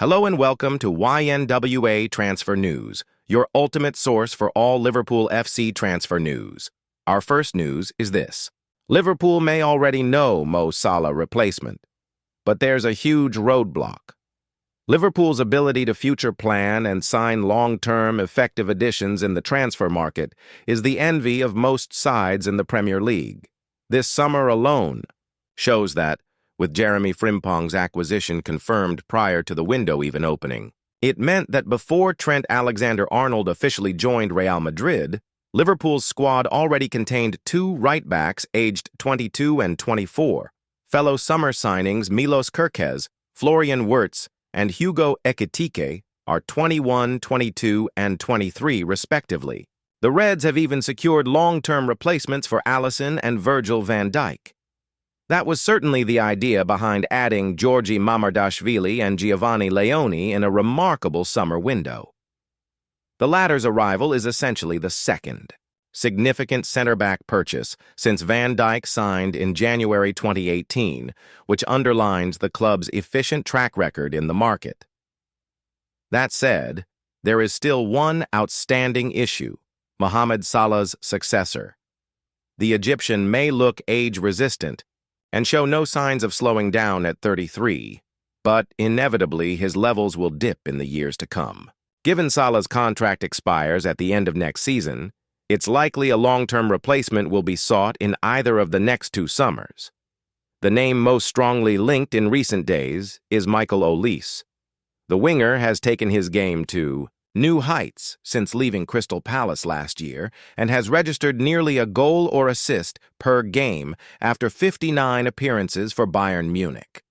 Hello and welcome to YNWA Transfer News, your ultimate source for all Liverpool FC transfer news. Our first news is this. Liverpool may already know Mo Salah replacement, but there's a huge roadblock. Liverpool's ability to future plan and sign long-term effective additions in the transfer market is the envy of most sides in the Premier League. This summer alone shows that, with Jeremy Frimpong's acquisition confirmed prior to the window even opening. It meant that before Trent Alexander-Arnold officially joined Real Madrid, Liverpool's squad already contained two right-backs aged 22 and 24. Fellow summer signings Milos Kerkez, Florian Wirtz, and Hugo Ekitike are 21, 22, and 23 respectively. The Reds have even secured long-term replacements for Alisson and Virgil van Dijk. That was certainly the idea behind adding Georgi Mamardashvili and Giovanni Leone in a remarkable summer window. The latter's arrival is essentially the second significant center-back purchase since Van Dijk signed in January 2018, which underlines the club's efficient track record in the market. That said, there is still one outstanding issue: Mohamed Salah's successor. The Egyptian may look age-resistant and show no signs of slowing down at 33, but inevitably his levels will dip in the years to come. Given Salah's contract expires at the end of next season, it's likely a long-term replacement will be sought in either of the next two summers. The name most strongly linked in recent days is Michael Olise. The winger has taken his game to new heights since leaving Crystal Palace last year and has registered nearly a goal or assist per game after 59 appearances for Bayern Munich.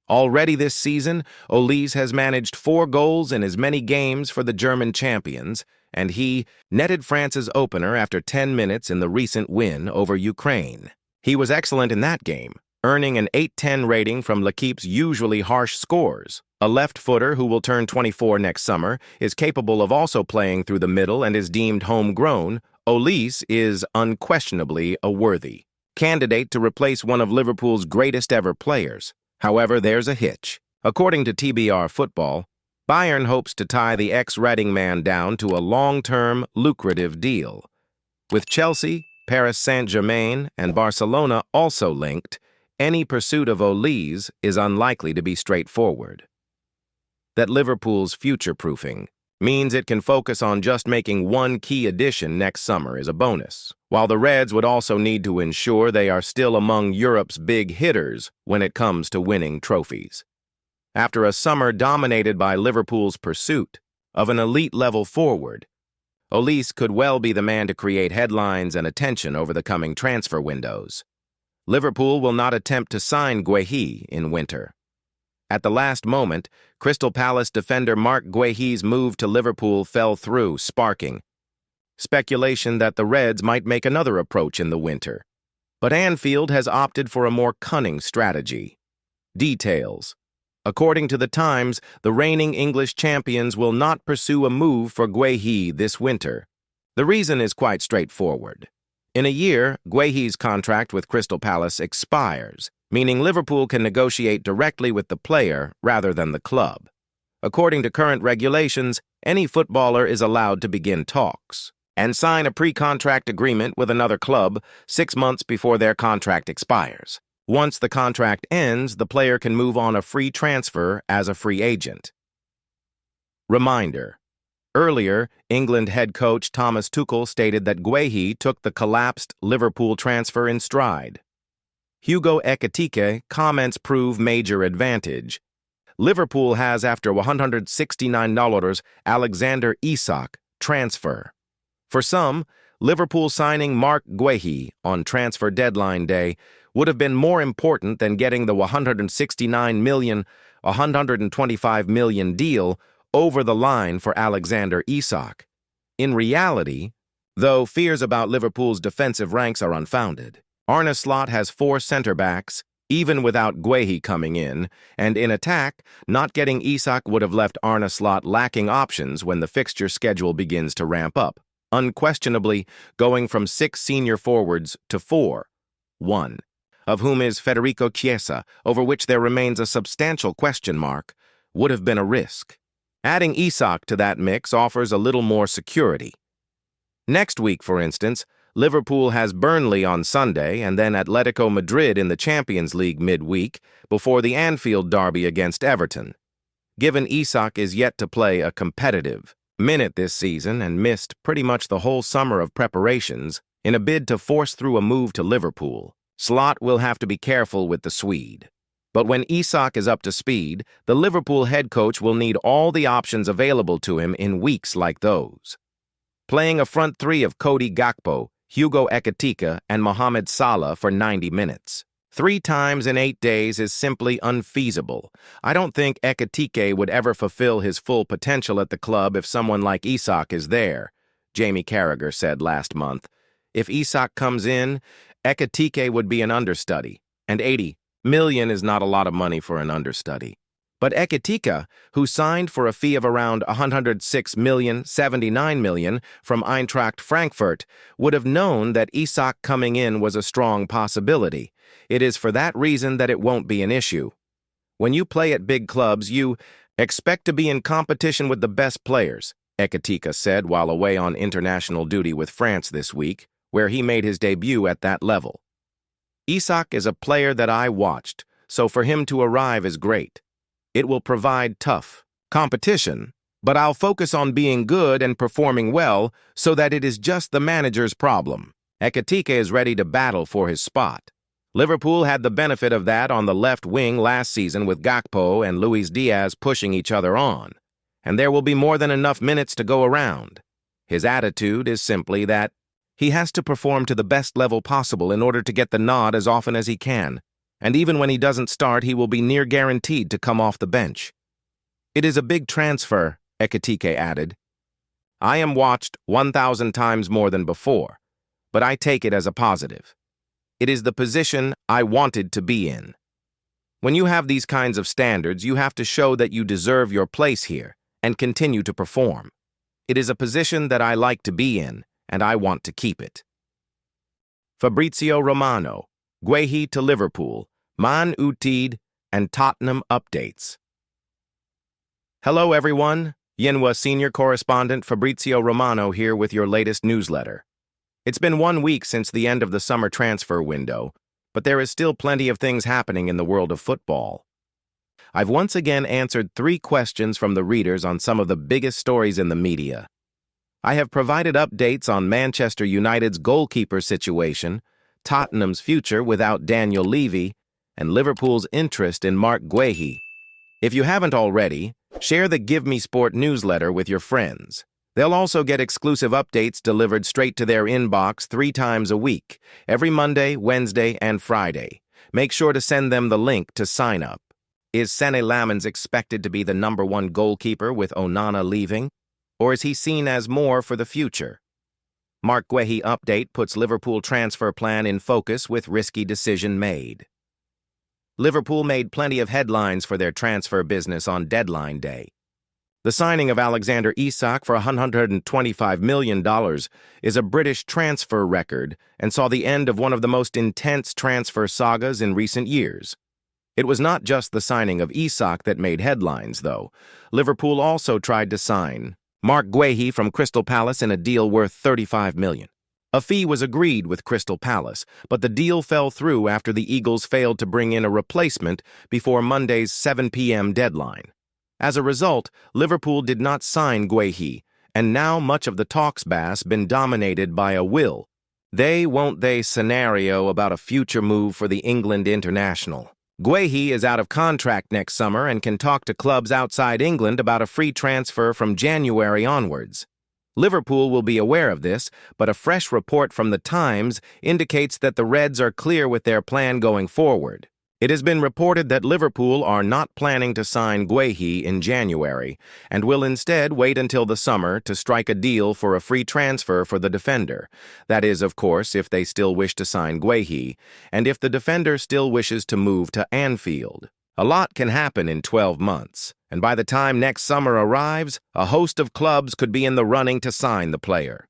Already this season, Olise has managed 4 goals in as many games for the German champions, and he netted France's opener after 10 minutes in the recent win over Ukraine. He was excellent in that game, earning an 8/10 rating from L'Equipe's usually harsh scores. A left-footer who will turn 24 next summer is capable of also playing through the middle and is deemed homegrown. Olise is unquestionably a worthy candidate to replace one of Liverpool's greatest-ever players. However, there's a hitch. According to TBR Football, Bayern hopes to tie the ex-Reading man down to a long-term, lucrative deal. With Chelsea, Paris Saint-Germain, and Barcelona also linked, any pursuit of Olise is unlikely to be straightforward. That Liverpool's future-proofing means it can focus on just making one key addition next summer is a bonus, while the Reds would also need to ensure they are still among Europe's big hitters when it comes to winning trophies. After a summer dominated by Liverpool's pursuit of an elite-level forward, Olise could well be the man to create headlines and attention over the coming transfer windows. Liverpool will not attempt to sign Guehi in winter. At the last moment, Crystal Palace defender Marc Guehi's move to Liverpool fell through, sparking speculation that the Reds might make another approach in the winter. But Anfield has opted for a more cunning strategy. Details. According to the Times, the reigning English champions will not pursue a move for Guehi this winter. The reason is quite straightforward. In a year, Guehi's contract with Crystal Palace expires, meaning Liverpool can negotiate directly with the player rather than the club. According to current regulations, any footballer is allowed to begin talks and sign a pre-contract agreement with another club 6 months before their contract expires. Once the contract ends, the player can move on a free transfer as a free agent. Reminder: earlier, England head coach Thomas Tuchel stated that Guehi took the collapsed Liverpool transfer in stride. Hugo Ekitike comments prove major advantage. Liverpool has, after $169, Alexander Isak transfer. For some, Liverpool signing Marc Guehi on transfer deadline day would have been more important than getting the $169 million, $125 million deal over the line for Alexander Isak. In reality, though fears about Liverpool's defensive ranks are unfounded, Arne Slot has 4 center-backs, even without Guehi coming in, and in attack, not getting Isak would have left Arne Slot lacking options when the fixture schedule begins to ramp up, unquestionably going from 6 senior forwards to 4, one of whom is Federico Chiesa, over which there remains a substantial question mark, would have been a risk. Adding Isak to that mix offers a little more security. Next week, for instance, Liverpool has Burnley on Sunday and then Atletico Madrid in the Champions League midweek before the Anfield derby against Everton. Given Isak is yet to play a competitive minute this season and missed pretty much the whole summer of preparations in a bid to force through a move to Liverpool, Slot will have to be careful with the Swede. But when Isak is up to speed, the Liverpool head coach will need all the options available to him in weeks like those. Playing a front three of Cody Gakpo, Hugo Ekitike, and Mohamed Salah for 90 minutes. 3 times in 8 days is simply unfeasible. I don't think Ekitike would ever fulfill his full potential at the club if someone like Isak is there, Jamie Carragher said last month. If Isak comes in, Ekitike would be an understudy, and 80 million is not a lot of money for an understudy. But Ekitike, who signed for a fee of around 106 million, 79 million from Eintracht Frankfurt, would have known that Isak coming in was a strong possibility. It is for that reason that it won't be an issue. When you play at big clubs, you expect to be in competition with the best players, Ekitike said while away on international duty with France this week, where he made his debut at that level. Isak is a player that I watched, so for him to arrive is great. It will provide tough competition, but I'll focus on being good and performing well so that it is just the manager's problem. Ekitike is ready to battle for his spot. Liverpool had the benefit of that on the left wing last season with Gakpo and Luis Diaz pushing each other on, and there will be more than enough minutes to go around. His attitude is simply that he has to perform to the best level possible in order to get the nod as often as he can, and even when he doesn't start, he will be near guaranteed to come off the bench. It is a big transfer, Ekitike added. I am watched 1,000 times more than before, but I take it as a positive. It is the position I wanted to be in. When you have these kinds of standards, you have to show that you deserve your place here and continue to perform. It is a position that I like to be in, and I want to keep it. Fabrizio Romano, Guehi to Liverpool, Man United, and Tottenham updates. Hello everyone, Yenwa senior correspondent Fabrizio Romano here with your latest newsletter. It's been 1 week since the end of the summer transfer window, but there is still plenty of things happening in the world of football. I've once again answered 3 questions from the readers on some of the biggest stories in the media. I have provided updates on Manchester United's goalkeeper situation, Tottenham's future without Daniel Levy, and Liverpool's interest in Marc Guehi. If you haven't already, share the Give Me Sport newsletter with your friends. They'll also get exclusive updates delivered straight to their inbox 3 times a week, every Monday, Wednesday, and Friday. Make sure to send them the link to sign up. Is Senne Lammens expected to be the #1 goalkeeper with Onana leaving? Or is he seen as more for the future? Marc Guehi update puts Liverpool transfer plan in focus with risky decision made. Liverpool made plenty of headlines for their transfer business on deadline day. The signing of Alexander Isak for $125 million is a British transfer record and saw the end of one of the most intense transfer sagas in recent years. It was not just the signing of Isak that made headlines, though. Liverpool also tried to sign Marc Guehi from Crystal Palace in a deal worth $35 million. A fee was agreed with Crystal Palace, but the deal fell through after the Eagles failed to bring in a replacement before Monday's 7 p.m. deadline. As a result, Liverpool did not sign Guehi, and now much of the talks has been dominated by a will they won't they scenario about a future move for the England international. Guehi is out of contract next summer and can talk to clubs outside England about a free transfer from January onwards. Liverpool will be aware of this, but a fresh report from The Times indicates that the Reds are clear with their plan going forward. It has been reported that Liverpool are not planning to sign Guehi in January and will instead wait until the summer to strike a deal for a free transfer for the defender. That is, of course, if they still wish to sign Guehi, and if the defender still wishes to move to Anfield. A lot can happen in 12 months, and by the time next summer arrives, a host of clubs could be in the running to sign the player.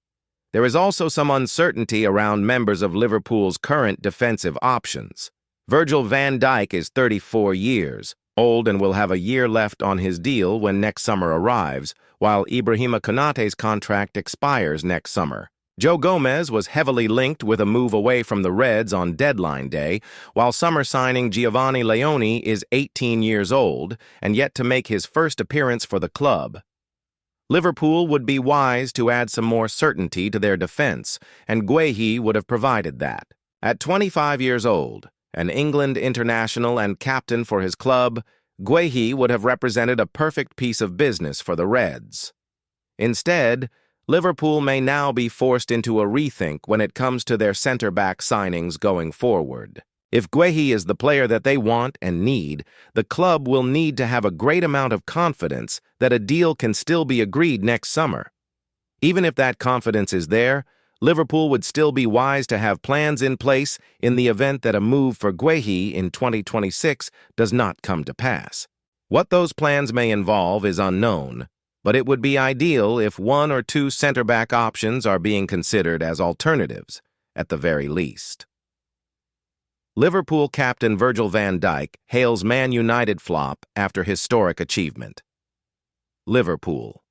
There is also some uncertainty around members of Liverpool's current defensive options. Virgil van Dijk is 34 years old and will have a year left on his deal when next summer arrives, while Ibrahima Konate's contract expires next summer. Joe Gomez was heavily linked with a move away from the Reds on deadline day, while summer signing Giovanni Leone is 18 years old and yet to make his first appearance for the club. Liverpool would be wise to add some more certainty to their defense, and Guehi would have provided that. At 25 years old, an England international and captain for his club, Guehi would have represented a perfect piece of business for the Reds. Instead, Liverpool may now be forced into a rethink when it comes to their centre-back signings going forward. If Guehi is the player that they want and need, the club will need to have a great amount of confidence that a deal can still be agreed next summer. Even if that confidence is there, Liverpool would still be wise to have plans in place in the event that a move for Guehi in 2026 does not come to pass. What those plans may involve is unknown, but it would be ideal if one or two centre-back options are being considered as alternatives, at the very least. Liverpool captain Virgil van Dijk hails Man United flop after historic achievement. Liverpool.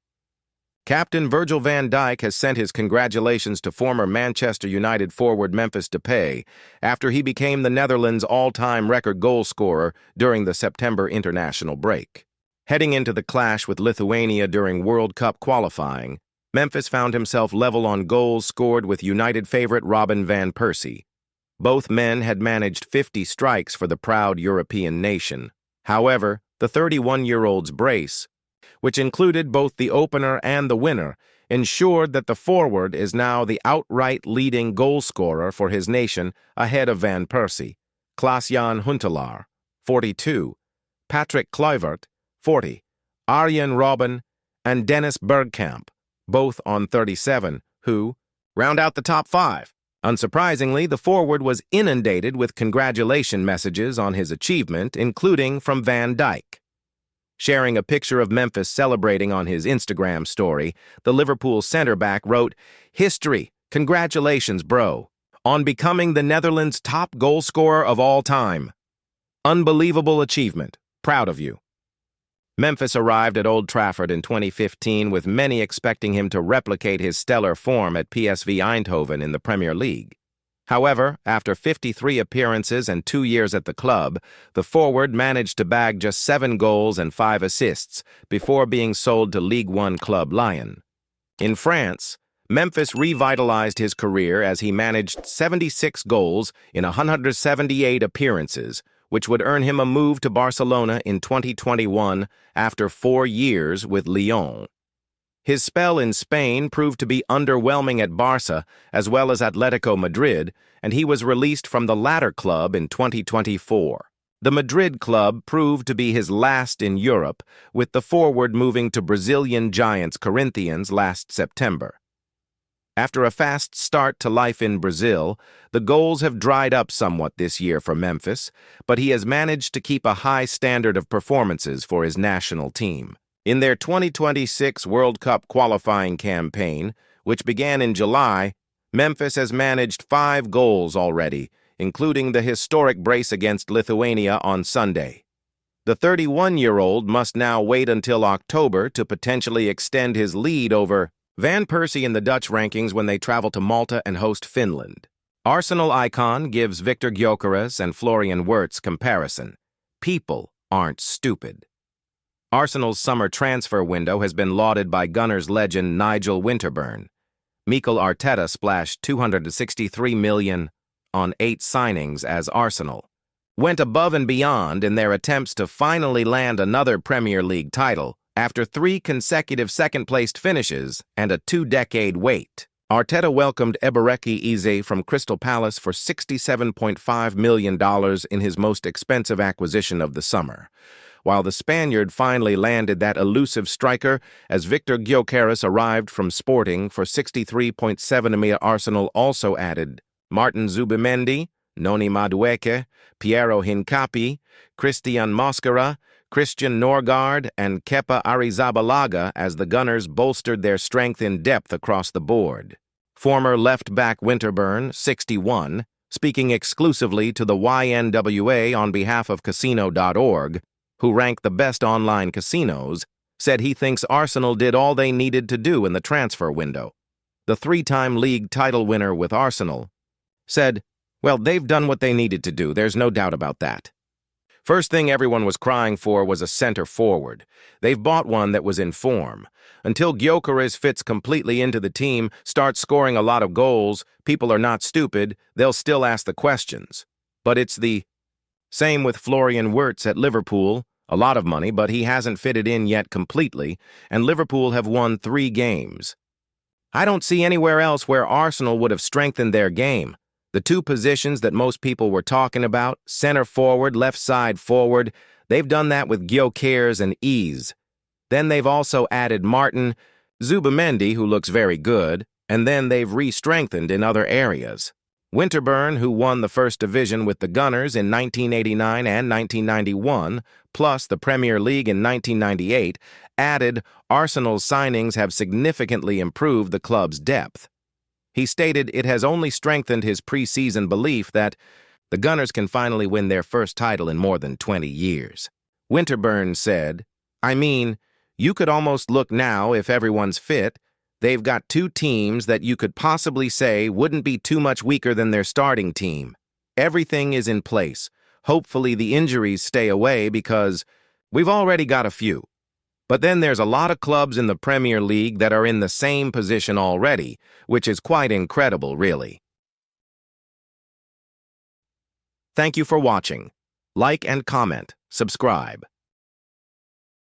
Captain Virgil van Dijk has sent his congratulations to former Manchester United forward Memphis Depay after he became the Netherlands' all-time record goal scorer during the September international break. Heading into the clash with Lithuania during World Cup qualifying, Memphis found himself level on goals scored with United favorite Robin van Persie. Both men had managed 50 strikes for the proud European nation. However, the 31-year-old's brace, which included both the opener and the winner, ensured that the forward is now the outright leading goal scorer for his nation ahead of Van Persie, Klaas-Jan Huntelaar, 42, Patrick Kluivert, 40, Arjen Robben, and Dennis Bergkamp, both on 37, who round out the top five. Unsurprisingly, the forward was inundated with congratulation messages on his achievement, including from Van Dijk. Sharing a picture of Memphis celebrating on his Instagram story, the Liverpool centre-back wrote, "History, congratulations, bro, on becoming the Netherlands' top goal scorer of all time. Unbelievable achievement. Proud of you." Memphis arrived at Old Trafford in 2015 with many expecting him to replicate his stellar form at PSV Eindhoven in the Premier League. However, after 53 appearances and 2 years at the club, the forward managed to bag just 7 goals and 5 assists before being sold to Ligue 1 club Lyon. In France, Memphis revitalized his career as he managed 76 goals in 178 appearances, which would earn him a move to Barcelona in 2021 after 4 years with Lyon. His spell in Spain proved to be underwhelming at Barca as well as Atletico Madrid, and he was released from the latter club in 2024. The Madrid club proved to be his last in Europe, with the forward moving to Brazilian giants Corinthians last September. After a fast start to life in Brazil, the goals have dried up somewhat this year for Memphis, but he has managed to keep a high standard of performances for his national team. In their 2026 World Cup qualifying campaign, which began in July, Memphis has managed 5 goals already, including the historic brace against Lithuania on Sunday. The 31-year-old must now wait until October to potentially extend his lead over Van Persie in the Dutch rankings when they travel to Malta and host Finland. Arsenal icon gives Victor Gyökeres and Florian Wirtz comparison. People aren't stupid. Arsenal's summer transfer window has been lauded by Gunners legend Nigel Winterburn. Mikel Arteta splashed $263 million on 8 signings as Arsenal went above and beyond in their attempts to finally land another Premier League title after 3 consecutive second-placed finishes and a 2-decade wait. Arteta welcomed Eberechi Eze from Crystal Palace for $67.5 million in his most expensive acquisition of the summer, while the Spaniard finally landed that elusive striker as Victor Gyökeres arrived from Sporting for $63.7 million. Arsenal also added Martin Zubimendi, Noni Madueke, Piero Hincapi, Christian Mosquera, Christian Norgard, and Kepa Arrizabalaga as the Gunners bolstered their strength in depth across the board. Former left-back Winterburn, 61, speaking exclusively to the YNWA on behalf of Casino.org, who ranked the best online casinos, said he thinks Arsenal did all they needed to do in the transfer window. The three-time league title winner with Arsenal said, "Well, they've done what they needed to do, there's no doubt about that. First thing everyone was crying for was a center forward. They've bought one that was in form. Until Gyökeres fits completely into the team, starts scoring a lot of goals, people are not stupid, they'll still ask the questions. But it's the same with Florian Wirtz at Liverpool. A lot of money, but he hasn't fitted in yet completely, and Liverpool have won 3 games. I don't see anywhere else where Arsenal would have strengthened their game. The 2 positions that most people were talking about, center forward, left side forward, they've done that with Gyökeres and ease. Then they've also added Martin, Zubimendi, who looks very good, and then they've re-strengthened in other areas. Winterburn, who won the First Division with the Gunners in 1989 and 1991, plus the Premier League in 1998, added Arsenal's signings have significantly improved the club's depth. He stated it has only strengthened his pre-season belief that the Gunners can finally win their first title in more than 20 years. Winterburn said, "I mean, you could almost look now if everyone's fit. They've got 2 teams that you could possibly say wouldn't be too much weaker than their starting team. Everything is in place. Hopefully the injuries stay away because we've already got a few. But then there's a lot of clubs in the Premier League that are in the same position already, which is quite incredible, really." Thank you for watching. Like and comment, subscribe.